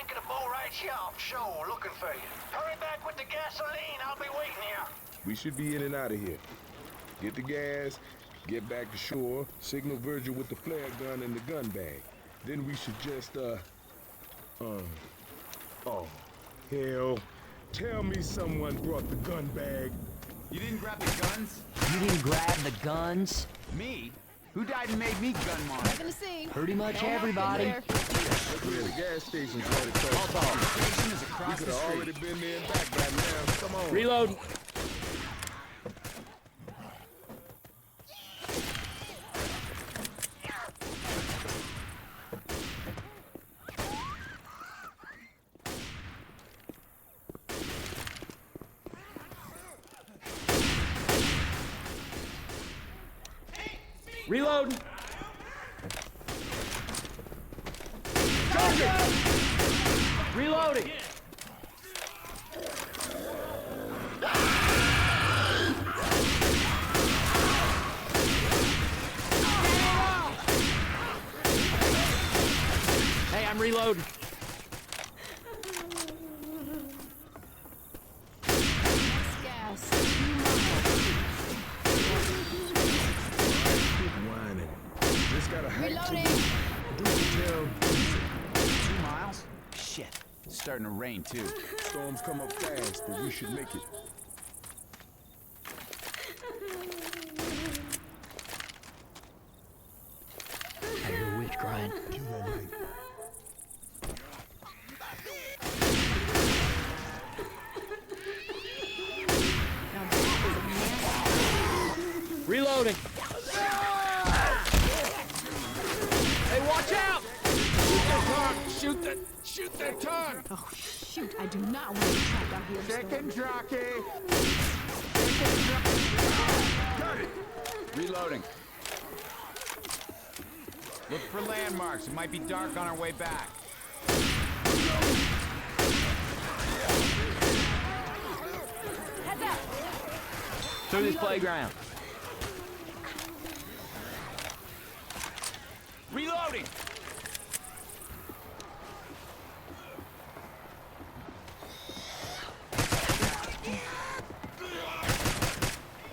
back of the boat right here offshore looking for you. Hurry back with the gasoline. I'll be waiting here. We should be in and out of here. Get the gas, get back to shore, signal Virgil with the flare gun and the gun bag. Then we should just, oh, hell. Tell me someone brought the gun bag. You didn't grab the guns? You didn't grab the guns? Me? Who died and made me gun mine? Nothing to see. Pretty much everybody. Yeah, the gas station's right across the The street. station is We across could the have street. already been there and back by now. Come on. Reload. Reload. Charger. Reloading. Hey, I'm reloading. Gas. Quit whining. Just gotta hack to Reloading. do the tail diesel. 2 miles? Shit. It's starting to rain, too. Storms come up fast, but we should make it. I hear a witch crying. Cue that light. Now that is a Reloading. Hey, watch out! Shoot that tongue! Oh, shoot. I do not want to be trapped out here. Chicken jockey! Got it! Reloading. Look for landmarks. It might be dark on our way back. Heads up. Through this playground. Reloading!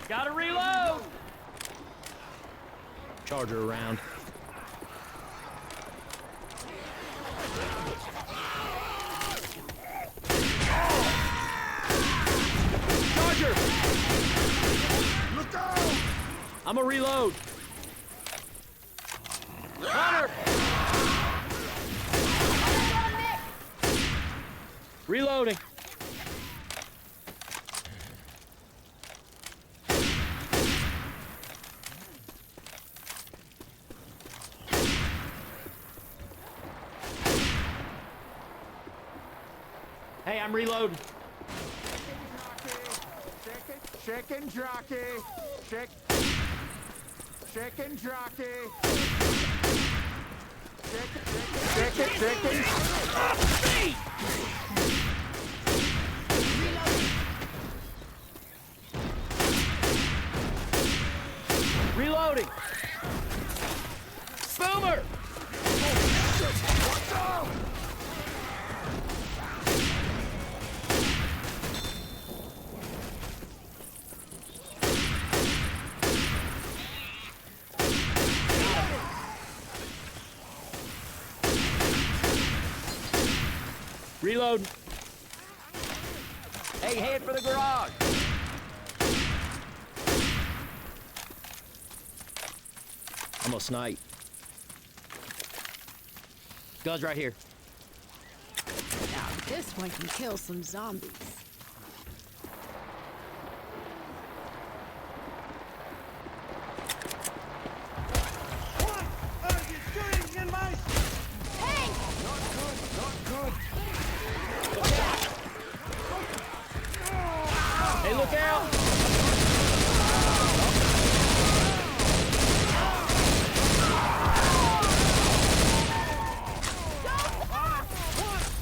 Gotta reload! Charger around. Charger! Look out! I'm a reload. Hunter! Reloading. Hey, I'm reloading. Chicken jockey! Chicken jockey! Chicken! Reloading. Boomer! Reload. Hey, head for the garage. I'm gonna snipe. Guns right here. Now this one can kill some zombies. Hey, look out!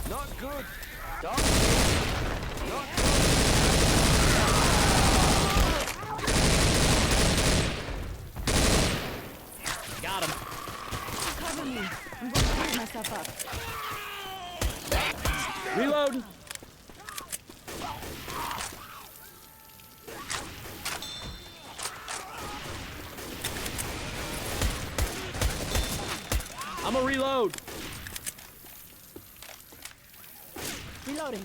Not good! Got him. Cover me. I'm going to clean myself up. I'm gonna reload. Reloading.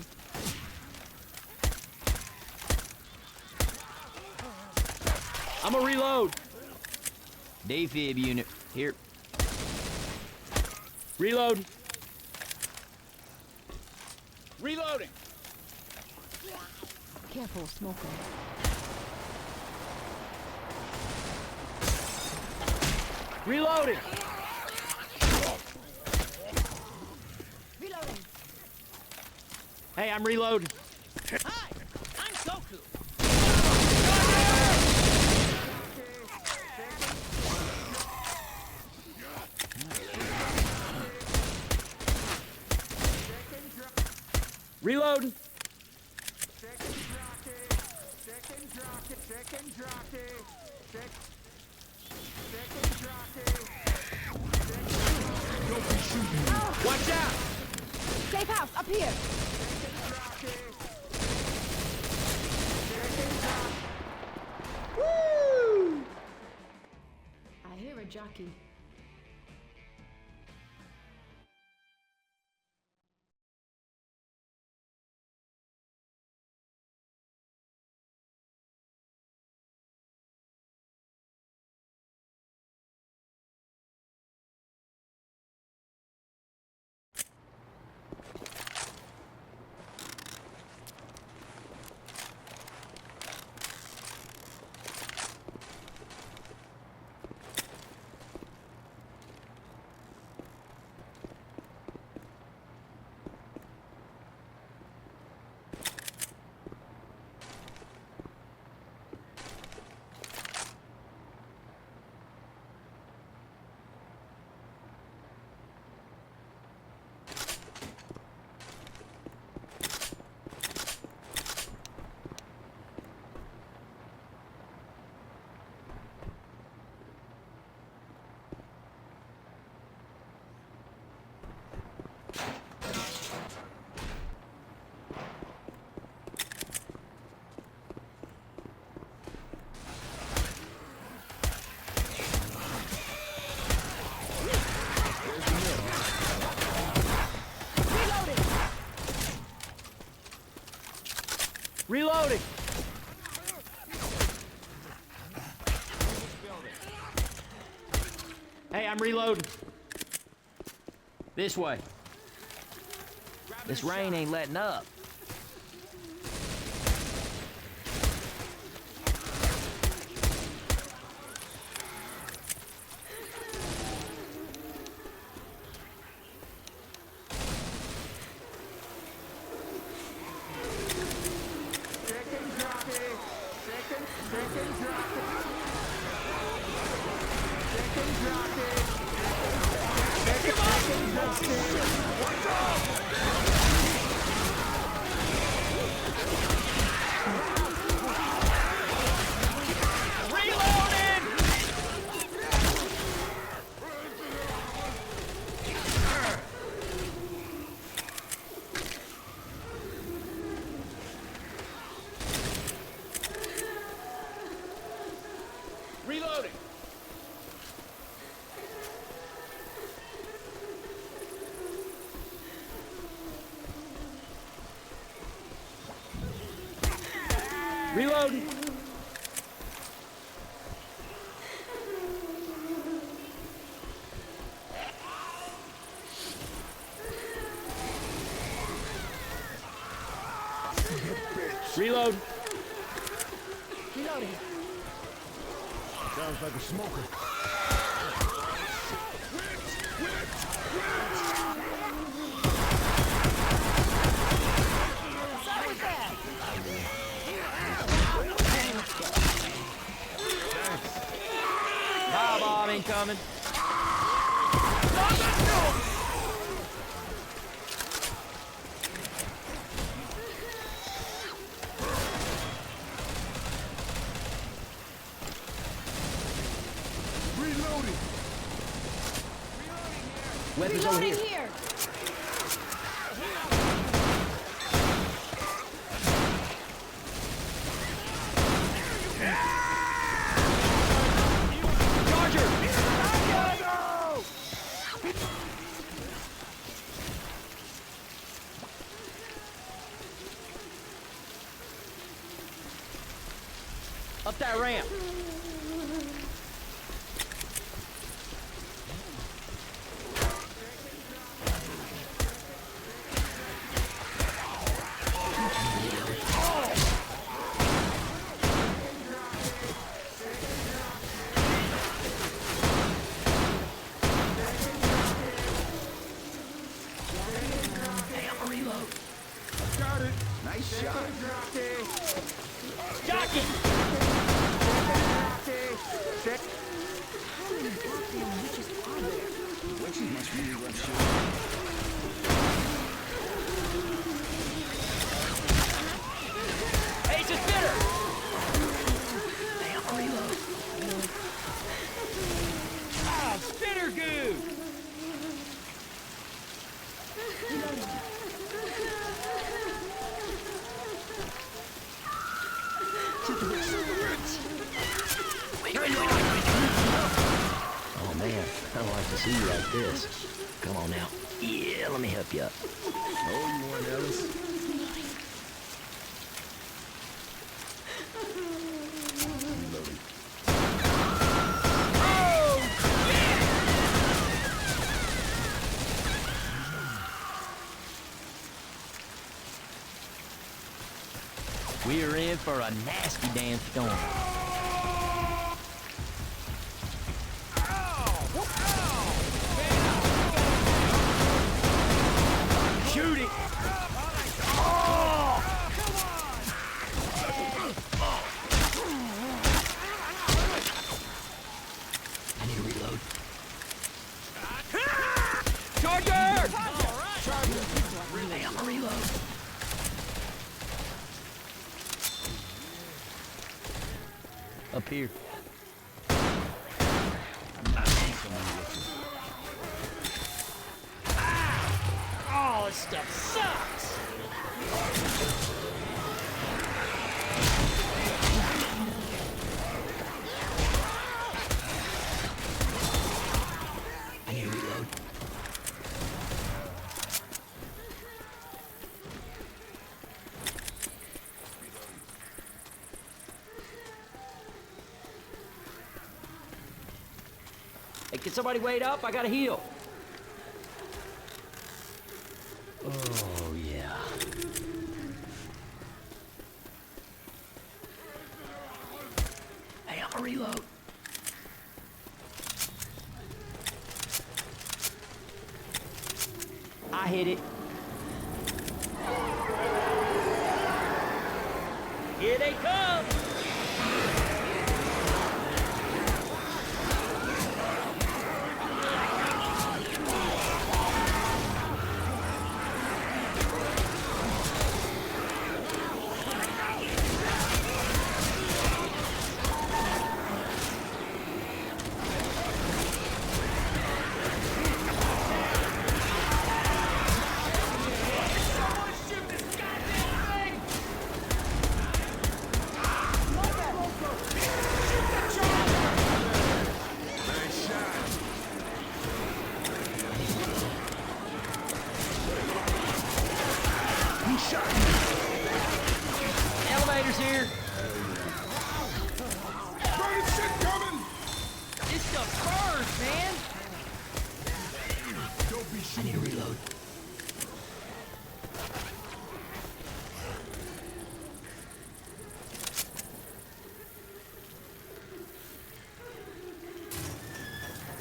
I'm gonna reload. Defib unit, here. Reload. Reloading. Careful, smoker. Reloading. Reloading. Hey, I'm reloading. Hi, I'm Goku. Reloading. Watch out! Safe house, up here. Woo! I hear a jockey. Reloading. Hey, I'm reloading. This way. This rain ain't letting up. Reloading. Reloading. Reload. Reloading. Sounds like a smoker. Power bomb incoming. Reloading. Weapons over Reloading here. here. Charger! Up that ramp. Nice shot. Jockey! How many goddamn witches are there? Witches must really run shit. Hey, it's a spitter! Ah, spitter goo! Oh man, I don't like to see you like this. Come on now. Yeah, let me help you up. Oh, you want Ellis? Reloading. We're in for a nasty damn storm. Shoot it! I need to reload. Charger! Hey, I'm gonna reload. Up here. Oh, this stuff sucks! I need to reload. Hey, can somebody wait up? I gotta heal. Oh, yeah. Hey, I'm gonna reload. I hit it. Here they come! Elevator's here. Burning shit coming! This stuff burns, man! Don't be I shit. need to reload.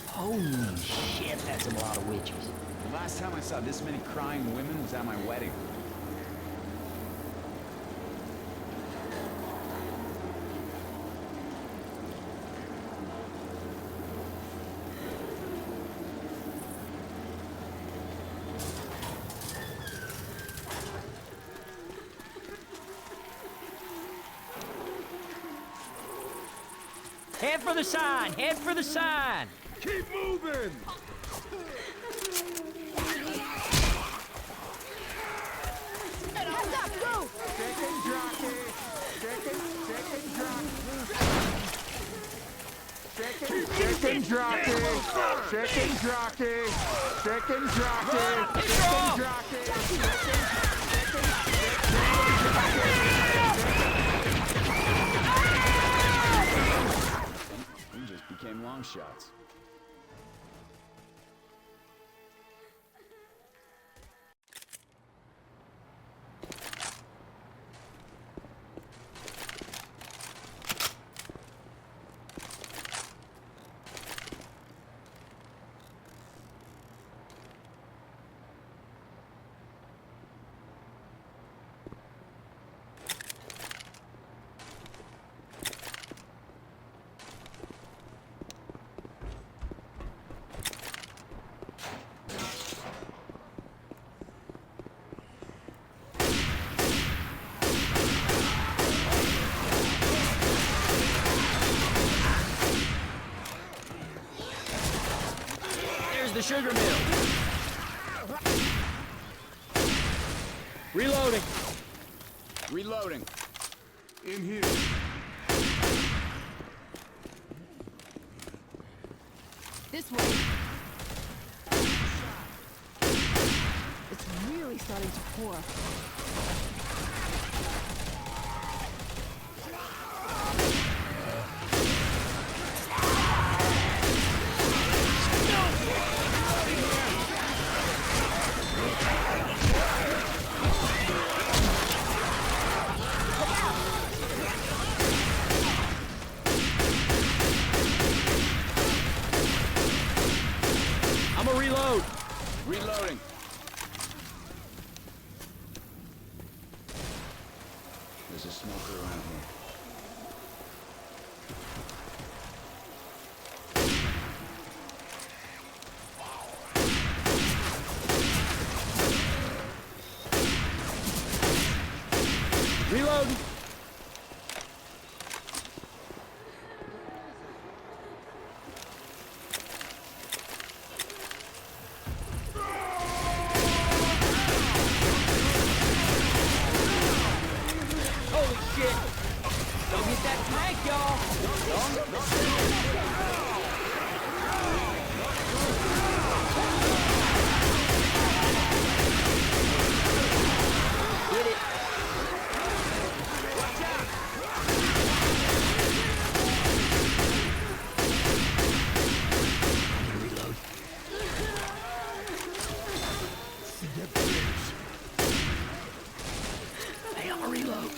Holy shit, that's a lot of witches. The last time I saw this many crying women was at my wedding. Head for the sign! Head for the sign! Keep moving! Heads up, go! Second jockey, second jockey, second jockey, It's off! jockey. shots. There's the sugar mill. Reloading. Reloading. In here. This way. It's really starting to pour. I'm a reload. Reloading. There's a smoker around here. Reloading. Holy shit! Don't hit that tank, y'all! Get it! Watch out! Reload. Hey, I'm a reload.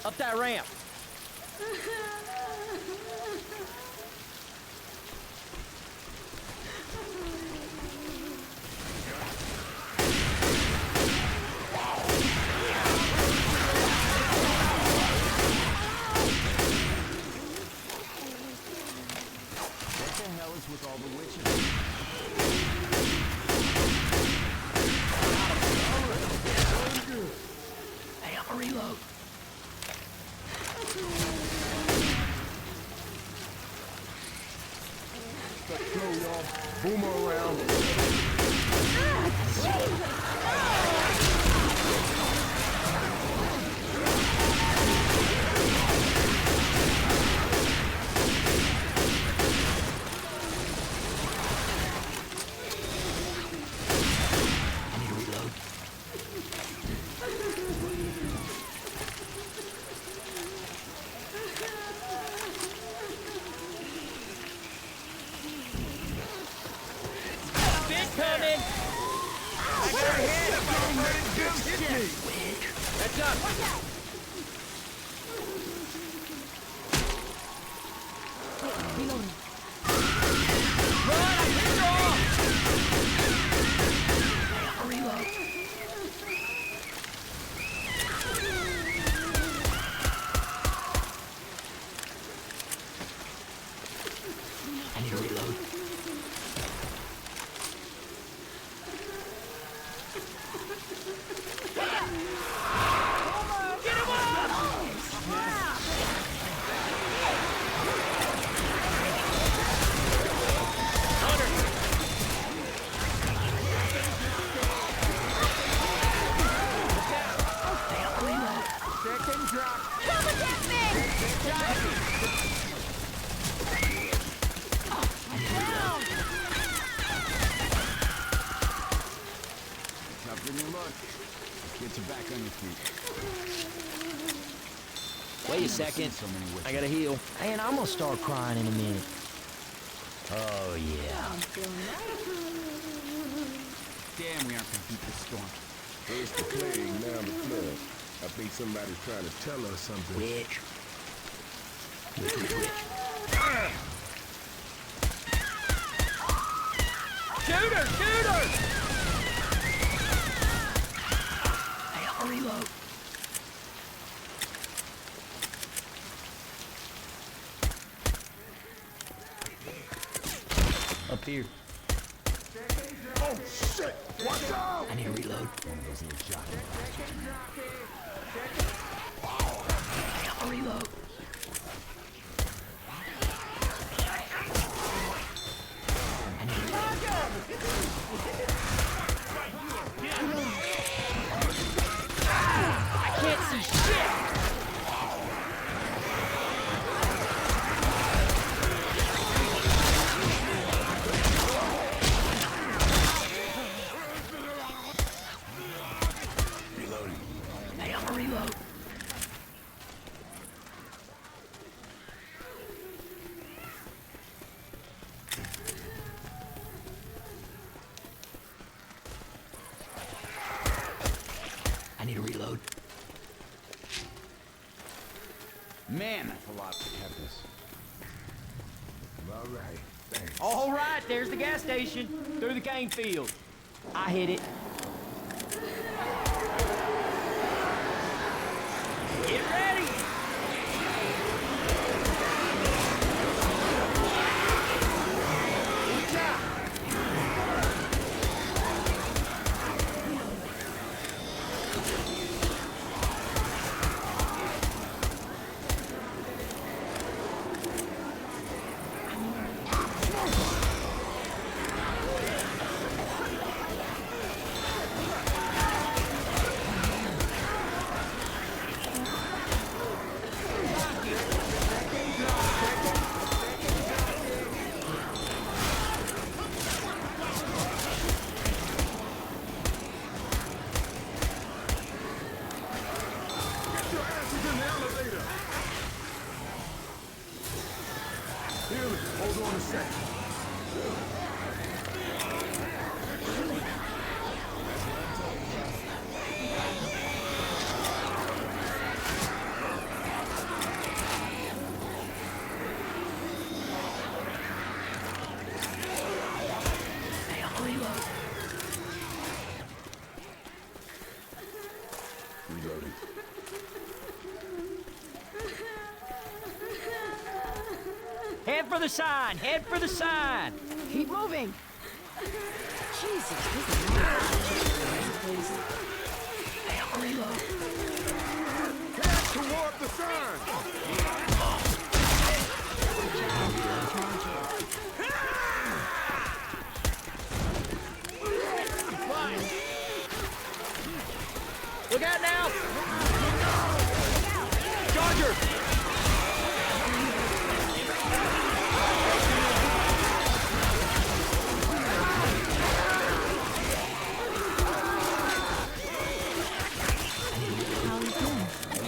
Up that ramp! What the hell is with all the witches? Hey, I'm a reload. Let's go, y'all. Boomer around. I need to reload. Bit coming! I got a hit! That's up! Reloading. Run! I hit her off! Hey, I'm a reload. I need to reload. Get Get your back on your feet. Wait a second. So many witches. I gotta heal. Man, I'm gonna start crying in a minute. Oh, yeah. I'm feeling Damn, we aren't gonna beat this storm. First the plague, now the flood. I think somebody's trying to tell us something. Witch. Witch. Shoot her! Shoot her! Hey, I'll reload. Up here. Oh, shit! Watch out! I need to reload. Hey, I'll reload. I can't see shit! Hey, I'm gonna reload. I need to reload. Man, that's a lot to have this. All right, thanks. All right, there's the gas station. Through the cane field. I hit it. Get ready! Get your asses in the elevator! Healy, hold on a second. Hey, I'll reload. Reloading. Head for the sign! Head for the sign! Keep moving. Jesus, this is not please. Hey, I'll reload. Head toward the sun! Look out now! Charger!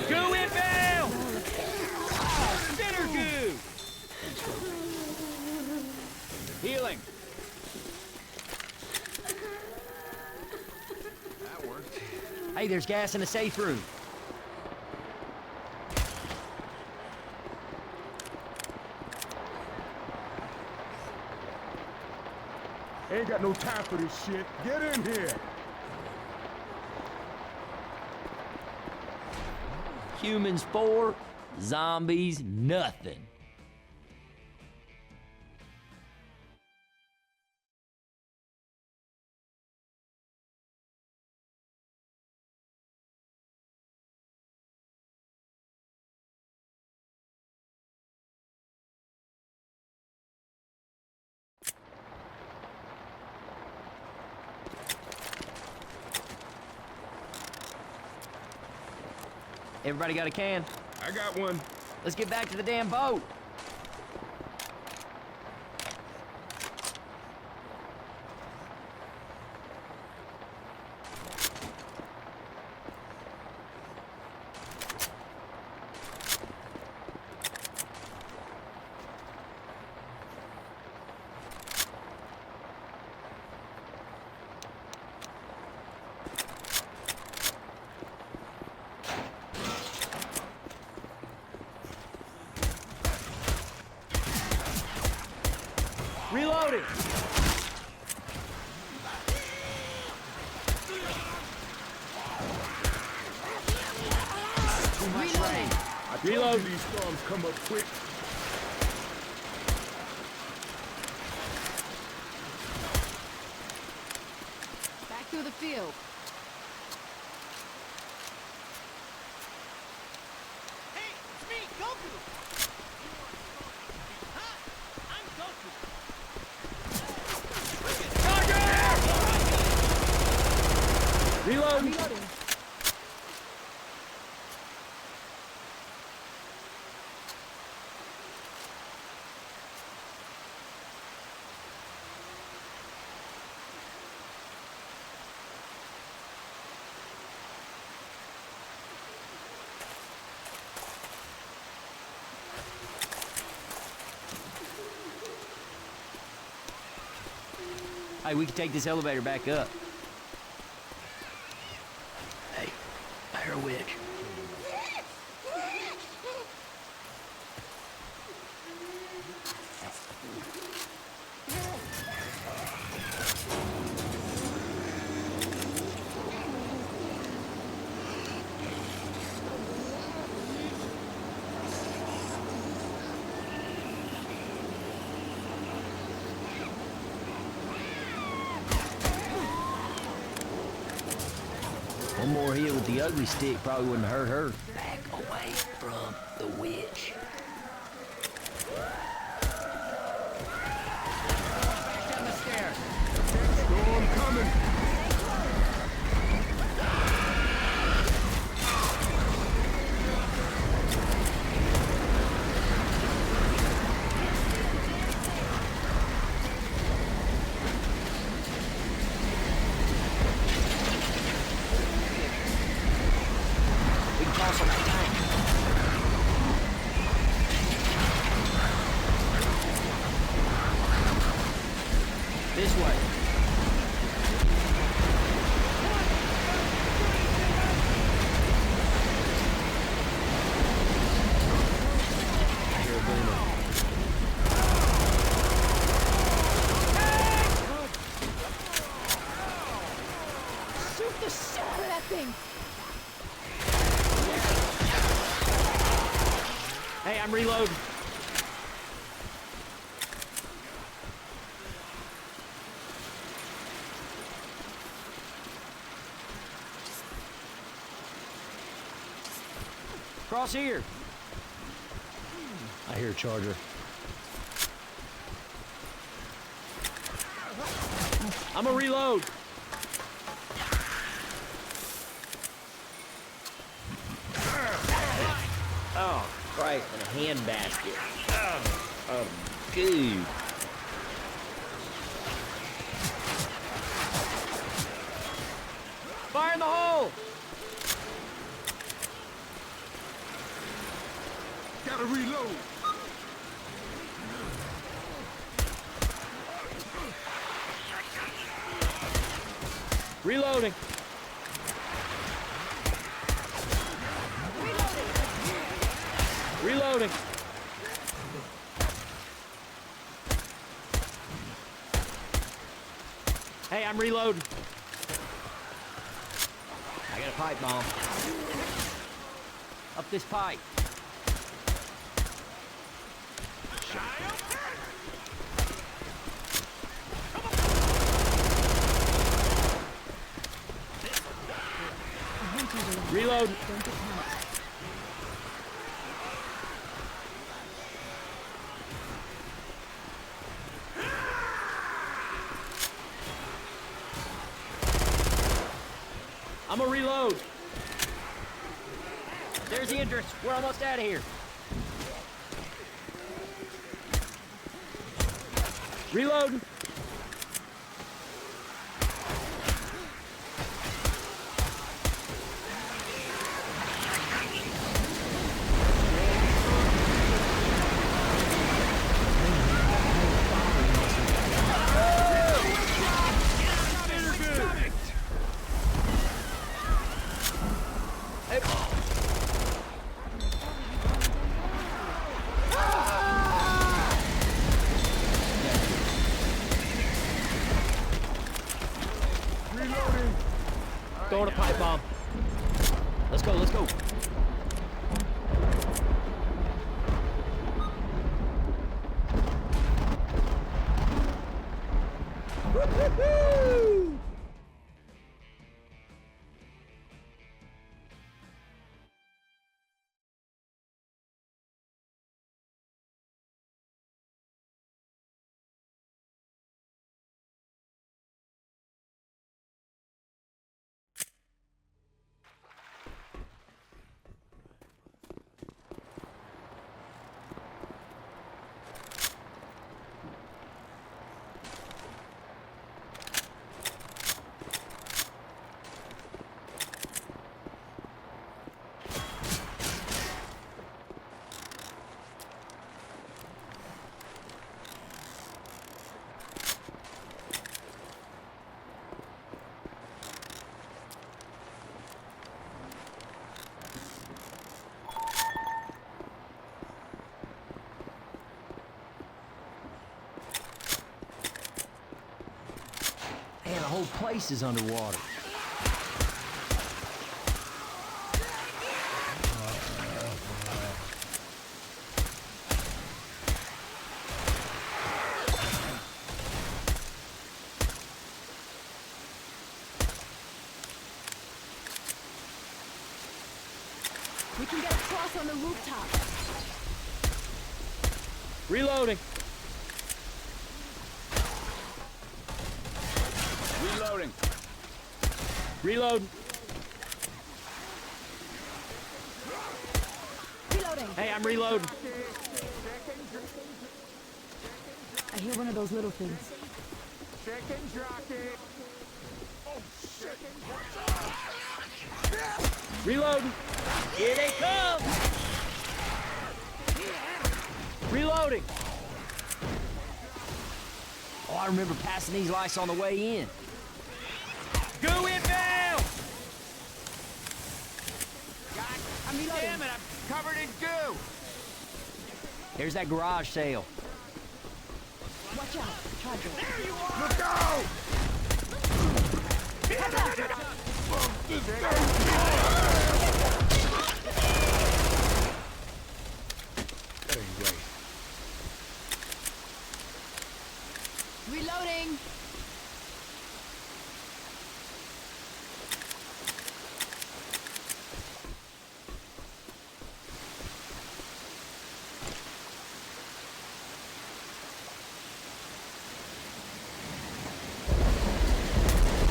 Goo inbound! Spinner goo! Healing. That worked. Hey, there's gas in the safe room. Ain't got no time for this shit. Get in here! Humans 4, zombies nothing. Everybody got a can? I got one. Let's get back to the damn boat. Reloading! Reloading. I told Reload. you these storms come up quick. Back through the field. Hey, it's me, Goku! Hi, I'm Goku. Reload! Reloading. Hey, we can take this elevator back up. Hey, I hear a witch. One more hit with the ugly stick probably wouldn't hurt her. Back away from the witch. Down the stairs. Storm coming. We can toss on that tank. This way. I hear a boomer. Shoot the shit out of that thing. Hey, I'm reloading. Cross here. I hear a charger. I'm gonna reload. Oh, Christ, in a handbasket. Oh, dude. Fire in the hole! Gotta reload. Reloading. Reloading. Hey, I'm reloading. I got a pipe bomb. Up this pipe. Reload. Don't get caught. I'm gonna reload. There's the entrance. We're almost out of here. Reloading. throwing a pipe bomb. Let's go, let's go. Woo-hoo-hoo! Man, the whole place is underwater. We can get across on the rooftop. Reloading. Reloading. Reloading. Reloading. Hey, I'm reloading. I hear one of those little things. Second jockey. Oh, shit. Reloading. Here they come. Reloading. Oh, I remember passing these lights on the way in. Go inbound! God I'm reloading. damn it, I'm covered in goo. There's that garage sale. Watch out. Charger. Look out! That ain't right. Reloading.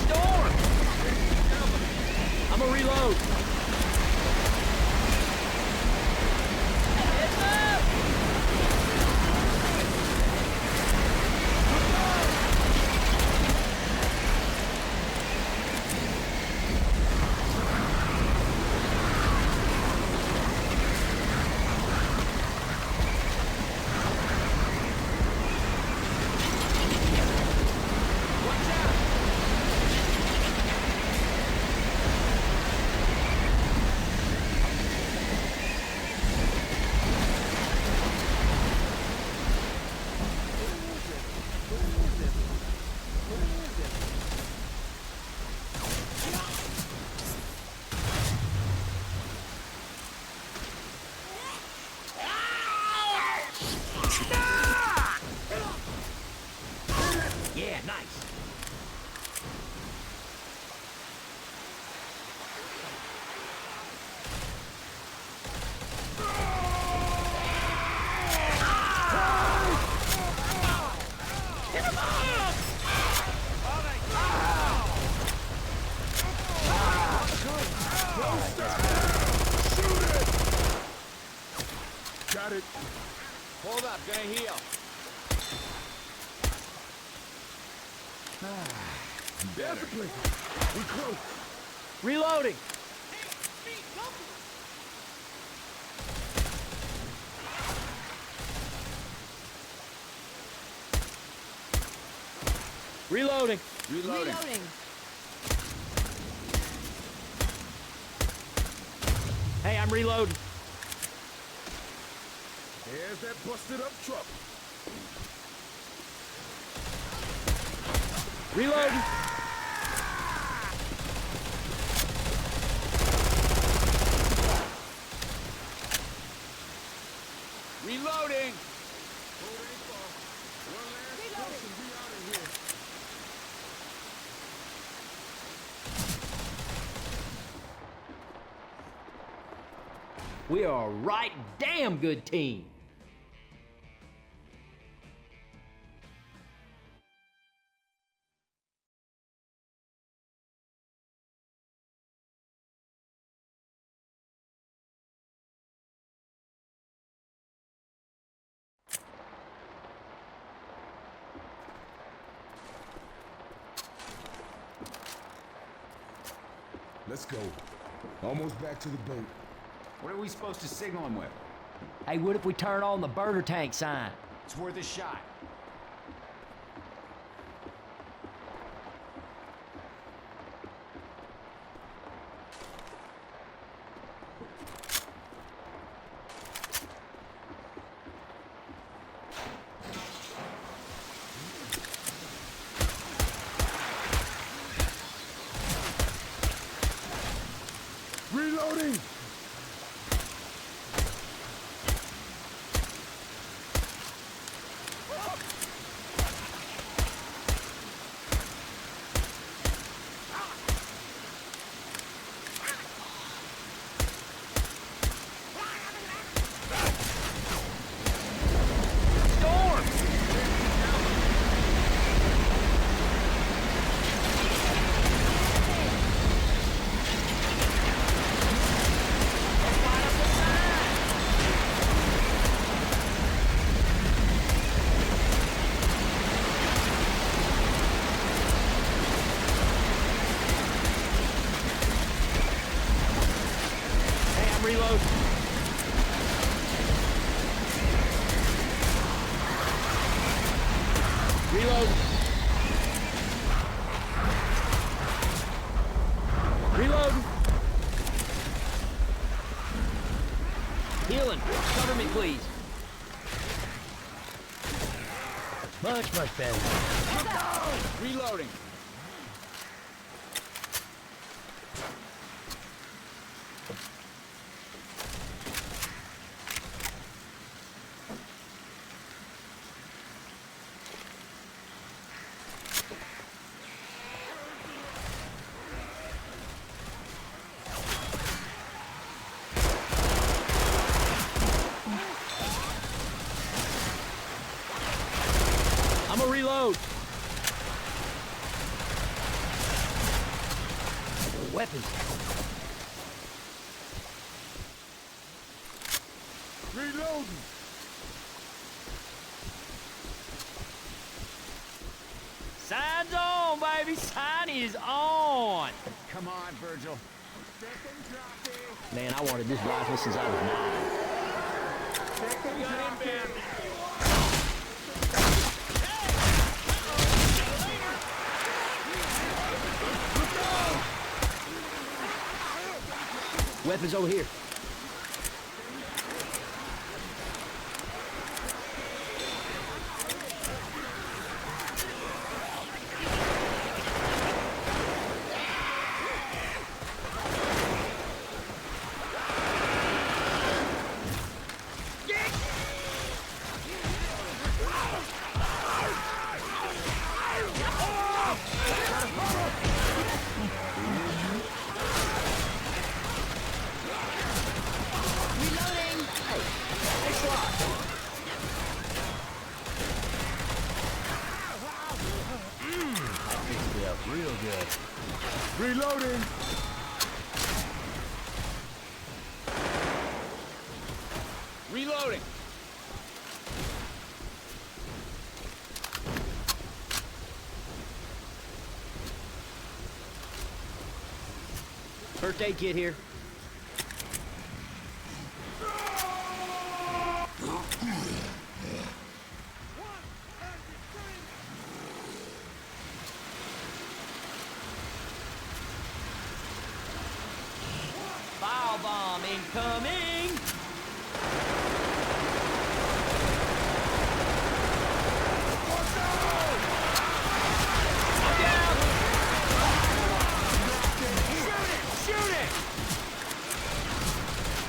Storm! I'm gonna reload. Heads up! Yeah, nice. Got it. Hold up, gonna heal. There's the place. We close. Reloading. Reloading. Reloading. Reloading. Hey, I'm reloading. There's that busted up truck. Reloading. We are a right damn good team. Let's go. Almost back to the boat. What are we supposed to signal him with? Hey, what if we turn on the burner tank sign? It's worth a shot. Reloading! Reload. Reload. Reload. Healing. Cover me, please. Much better. Reloading. I'm gonna reload. Weapons. Reloading! Sign's on, baby. Sign is on. Come on, Virgil. Man, I wanted this rifle since I was 9. Weapons over here. Real good. Reloading! Reloading. First aid kit here. Firebomb incoming! Look out! Shoot it!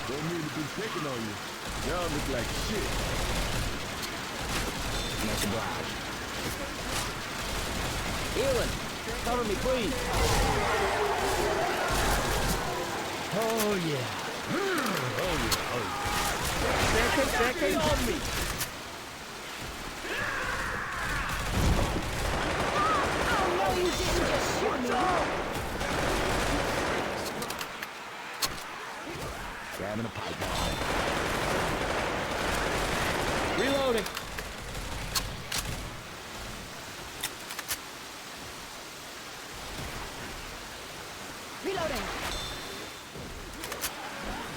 Don't mean to be picking on you. Y'all look like shit. Much obliged. Healing! Cover me, please! Oh, yeah. Second on me. Oh, no, you didn't just shoot me. Grabbing a pipe bomb. Reloading. Reloading.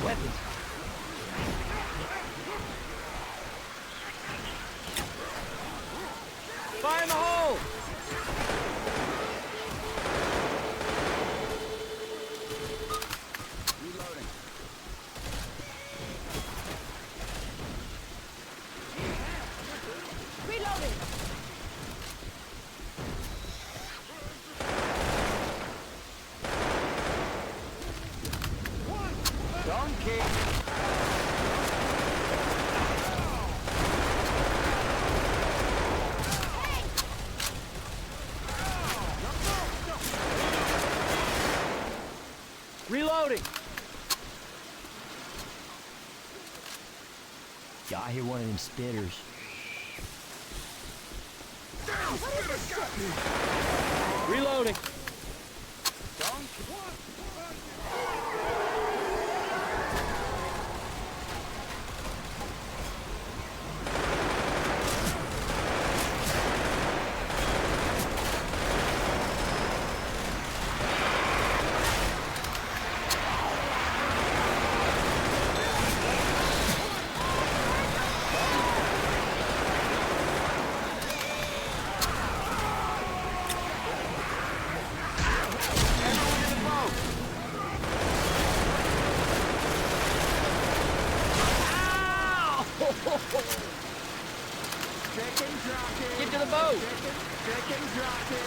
Weapons. Fire in the hole. Reloading. Reloading. Donkey. Reloading. Yeah, I hear one of them spitters. Reloading. Second drop it. Get to the boat. Second drop it.